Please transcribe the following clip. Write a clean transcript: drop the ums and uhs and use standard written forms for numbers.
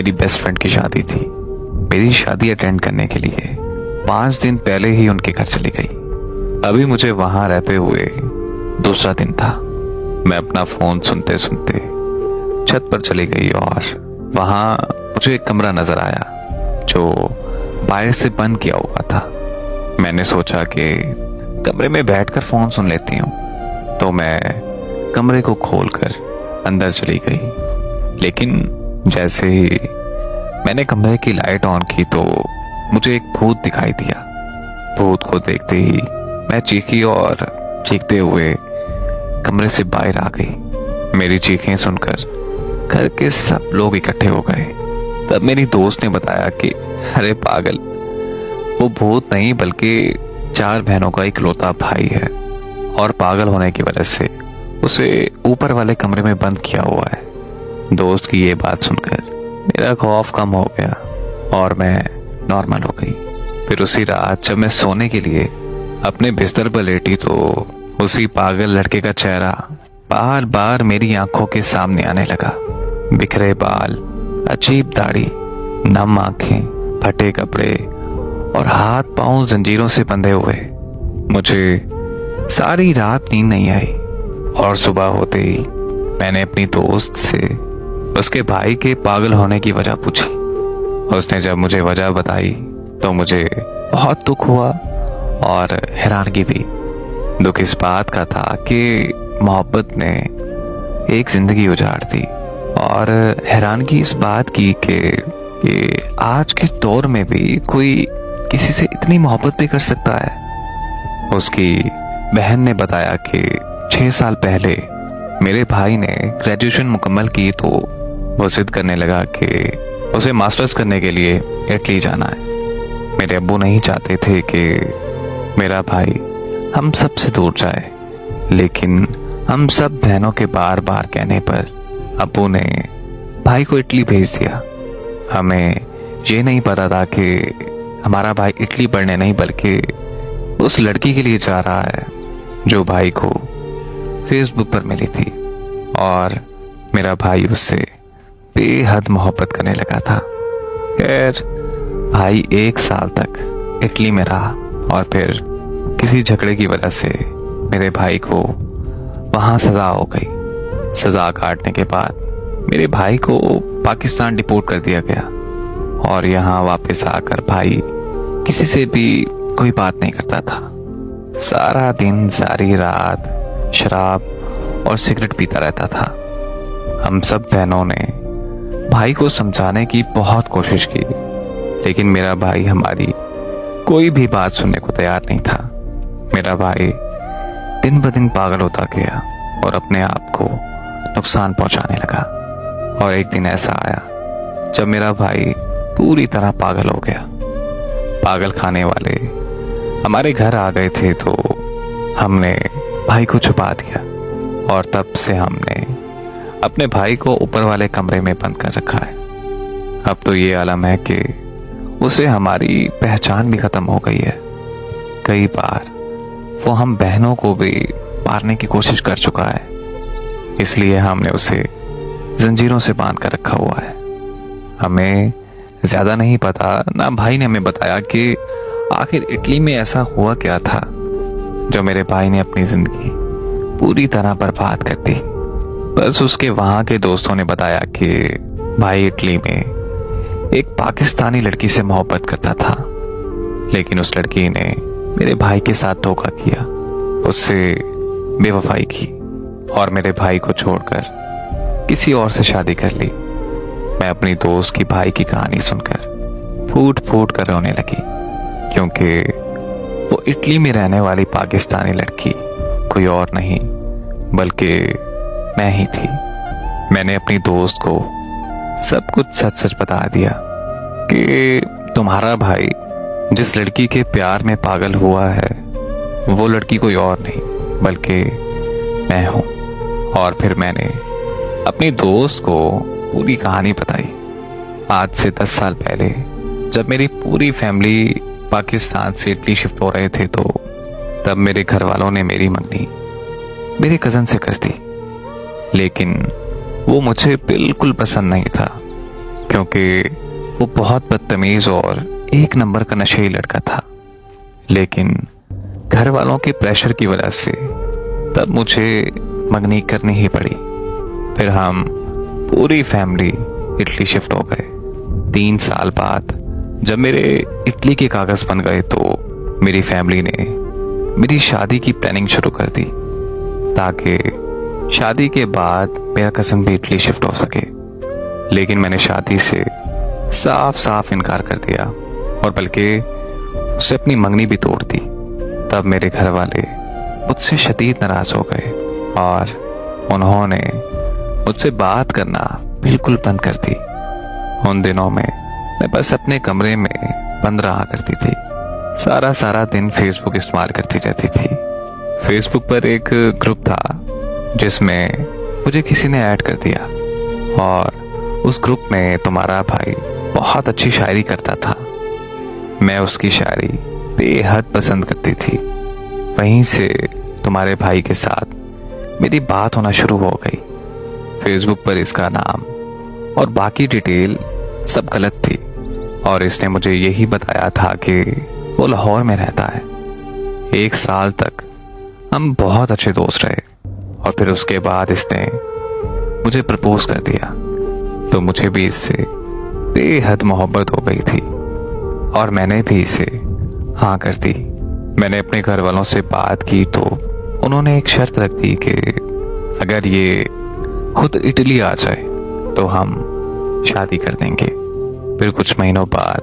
मेरी best friend की शादी थी। मेरी शादी अटेंड करने के लिए 5 दिन पहले ही उनके घर चली गई। अभी मुझे वहां रहते हुए दूसरा दिन था। मैं अपना फोन सुनते सुनते छत पर चली गई और वहां मुझे एक कमरा नजर आया जो बाहर से बंद किया हुआ था। मैंने सोचा कि कमरे में बैठकर फोन सुन लेती हूँ, तो मैं कमरे को खोलकर अंदर चली गई। लेकिन जैसे ही मैंने कमरे की लाइट ऑन की तो मुझे एक भूत दिखाई दिया। भूत को देखते ही मैं चीखी और चीखते हुए कमरे से बाहर आ गई। मेरी चीखें सुनकर घर के सब लोग इकट्ठे हो गए। तब मेरी दोस्त ने बताया कि अरे पागल, वो भूत नहीं बल्कि 4 बहनों का इकलौता भाई है और पागल होने की वजह से उसे ऊपर वाले कमरे में बंद किया हुआ है। दोस्त की ये बात सुनकर मेरा खौफ कम हो गया और मैं नॉर्मल हो गई। फिर उसी रात जब मैं सोने के लिए अपने बिस्तर पर लेटी तो उसी पागल लड़के का चेहरा बार बार मेरी आंखों के सामने आने लगा। बिखरे बाल, अजीब दाढ़ी, नम आंखें, फटे कपड़े और हाथ पांव जंजीरों से बंधे हुए। मुझे सारी रात नींद नहीं आई और सुबह होते ही मैंने अपनी दोस्त से उसके भाई के पागल होने की वजह पूछी। उसने जब मुझे वजह बताई तो मुझे बहुत दुख हुआ और हैरानगी भी। दुख इस बात का था कि मोहब्बत ने एक जिंदगी उजाड़ दी और हैरानगी इस बात की कि आज के दौर में भी कोई किसी से इतनी मोहब्बत भी कर सकता है। उसकी बहन ने बताया कि 6 साल पहले मेरे भाई ने ग्रेजुएशन मुकम्मल की तो वो जिद करने लगा कि उसे मास्टर्स करने के लिए इटली जाना है। मेरे अब्बू नहीं चाहते थे कि मेरा भाई हम सब से दूर जाए, लेकिन हम सब बहनों के बार बार कहने पर अब्बू ने भाई को इटली भेज दिया। हमें ये नहीं पता था कि हमारा भाई इटली पढ़ने नहीं बल्कि उस लड़की के लिए जा रहा है जो भाई को फेसबुक पर मिली थी और मेरा भाई उससे बेहद मोहब्बत करने लगा था। खैर, भाई 1 साल तक इटली में रहा और फिर किसी झगड़े की वजह से मेरे भाई को वहां सजा हो गई। सजा काटने के बाद मेरे भाई को पाकिस्तान डिपोर्ट कर दिया गया और यहाँ वापस आकर भाई किसी से भी कोई बात नहीं करता था। सारा दिन सारी रात शराब और सिगरेट पीता रहता था। हम सब बहनों ने भाई को समझाने की बहुत कोशिश की, लेकिन मेरा भाई हमारी कोई भी बात सुनने को तैयार नहीं था। मेरा भाई दिन ब दिन पागल होता गया और अपने आप को नुकसान पहुंचाने लगा। और एक दिन ऐसा आया जब मेरा भाई पूरी तरह पागल हो गया। पागल खाने वाले हमारे घर आ गए थे तो हमने भाई को छुपा दिया और तब से हमने अपने भाई को ऊपर वाले कमरे में बंद कर रखा है। अब तो ये आलम है कि उसे हमारी पहचान भी खत्म हो गई है। कई बार वो हम बहनों को भी मारने की कोशिश कर चुका है, इसलिए हमने उसे जंजीरों से बांध कर रखा हुआ है। हमें ज्यादा नहीं पता, ना भाई ने हमें बताया कि आखिर इटली में ऐसा हुआ क्या था जो मेरे भाई ने अपनी जिंदगी पूरी तरह बर्बाद कर दी। बस उसके वहां के दोस्तों ने बताया कि भाई इटली में एक पाकिस्तानी लड़की से मोहब्बत करता था, लेकिन उस लड़की ने मेरे भाई के साथ धोखा किया, उससे बेवफाई की और मेरे भाई को छोड़कर किसी और से शादी कर ली। मैं अपनी दोस्त की भाई की कहानी सुनकर फूट फूट कर रोने लगी, क्योंकि वो इटली में रहने वाली पाकिस्तानी लड़की कोई और नहीं बल्कि मैं ही थी। मैंने अपनी दोस्त को सब कुछ सच सच बता दिया कि तुम्हारा भाई जिस लड़की के प्यार में पागल हुआ है वो लड़की कोई और नहीं बल्कि मैं हूं। और फिर मैंने अपनी दोस्त को पूरी कहानी बताई। आज से 10 साल पहले जब मेरी पूरी फैमिली पाकिस्तान से इटली शिफ्ट हो रहे थे तो तब मेरे घर वालों ने मेरी मंगनी मेरे कजन से कर दी, लेकिन वो मुझे बिल्कुल पसंद नहीं था। क्योंकि वो बहुत बदतमीज और एक नंबर का नशेड़ी लड़का था। लेकिन घर वालों के प्रेशर की वजह से तब मुझे मंगनी करनी ही पड़ी। फिर हम पूरी फैमिली इटली शिफ्ट हो गए। 3 साल बाद जब मेरे इटली के कागज बन गए तो मेरी फैमिली ने मेरी शादी की प्लानिंग शुरू कर दी, ताकि शादी के बाद मेरा कज़न भी इटली शिफ्ट हो सके। लेकिन मैंने शादी से साफ साफ इनकार कर दिया और बल्कि उससे अपनी मंगनी भी तोड़ दी। तब मेरे घर वाले मुझसे शदीद नाराज हो गए और उन्होंने मुझसे बात करना बिल्कुल बंद कर दी। उन दिनों में मैं बस अपने कमरे में बंद रहा करती थी। सारा दिन फेसबुक इस्तेमाल करती रहती थी। फेसबुक पर एक ग्रुप था जिसमें मुझे किसी ने ऐड कर दिया और उस ग्रुप में तुम्हारा भाई बहुत अच्छी शायरी करता था। मैं उसकी शायरी बेहद पसंद करती थी। वहीं से तुम्हारे भाई के साथ मेरी बात होना शुरू हो गई। फेसबुक पर इसका नाम और बाकी डिटेल सब गलत थी और इसने मुझे यही बताया था कि वो लाहौर में रहता है। 1 साल तक हम बहुत अच्छे दोस्त रहे और फिर उसके बाद इसने मुझे प्रपोज कर दिया। तो मुझे भी इससे बेहद मोहब्बत हो गई थी और मैंने भी इसे हाँ कर दी। मैंने अपने घर वालों से बात की तो उन्होंने एक शर्त रख दी कि अगर ये खुद इटली आ जाए तो हम शादी कर देंगे। फिर कुछ महीनों बाद